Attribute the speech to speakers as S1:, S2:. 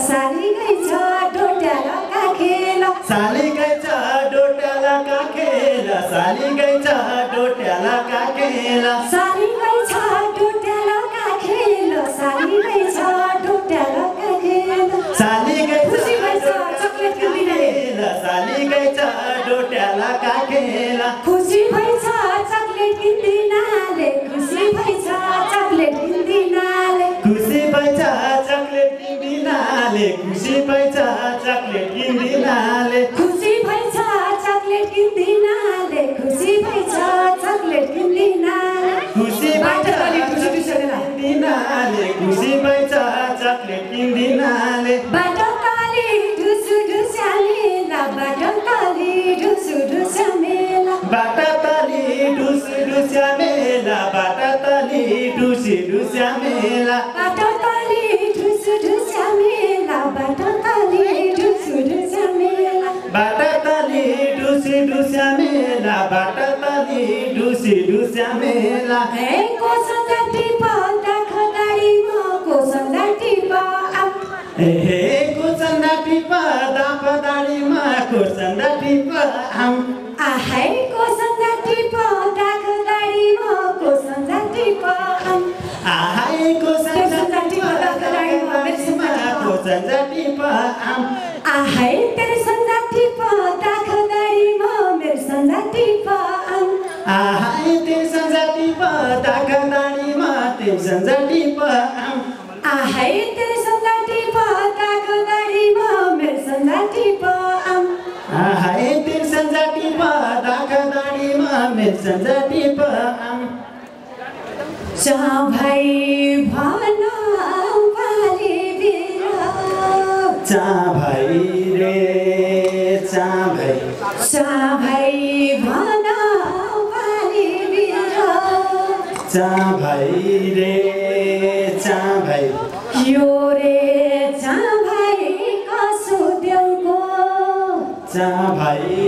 S1: साली गई छ डोट्याला काखेला
S2: साली गई छ डोट्याला काखेला साली गई छ डोट्याला काखेला
S1: साली गई छ डोट्याला काखेला साली गई छ डोट्याला काखेला
S2: साली गई
S1: खुसी भइछ चकलेट किन्दिनाले
S2: साली गई छ डोट्याला काखेला
S1: खुसी भइछ चकलेट किन्दिनाले खुसी भइछ चकलेट किन्दिनाले
S2: खुसी भइछ चकलेट किन्दिनाले खुसी भइछ चकलेट किन्दिनाले
S1: खुसी भइछ चकलेट किन्दिनाले खुसी भइछ चकलेट किन्दिनाले
S2: खुसी भइछ किन्दिनाले खुसी भइछ चकलेट किन्दिनाले
S1: बाटो ताली ढुसु ढुस्यामेला बाटो ताली ढुसु ढुस्यामेला
S2: बाटा ताली ढुसी ढुस्यामेला बाटा ताली ढुसी ढुस्यामेला
S1: बाटो ताली ढुसु ढुस्यामेला बाटो ताली ढुसु ढुस्यामेला
S2: बाटा ताली ढुसी ढुस्यामेला बाटा ताली ढुसी ढुस्यामेला
S1: हे कोसंगा टिपा दाखदाडी म कोसंगा टिपा
S2: हे कोसंगा टिपा दाखदाडीमा कोसंगा टिपा
S1: आहै कोसंगा टिपा दाखदाडी म कोसंगा टिपा
S2: आहै कोसंगा टिपा दाखदाडीमा कोसंगा टिपा
S1: आहै तेरे संगा टिपा दाखदाडी म मेरो संगा टिपा
S2: आहै तेरे संगा टिपा दाखदाडीमा तेरे संगा टिपा
S1: आहै तेरे संगा टिपा दाखदाडी म मेरो संगा टिपा
S2: आहै तेरे संगा टिपा दाखदाडीमा मेरो संगा टिपा
S1: चा भाइ भना पाले बिरा
S2: चा भाइ रे चा भाइ
S1: चा भाइ भना पाले बिरा
S2: चा भाइ रे चा भाइ
S1: यो रे चा भाइ कसो देउको
S2: चा भाइ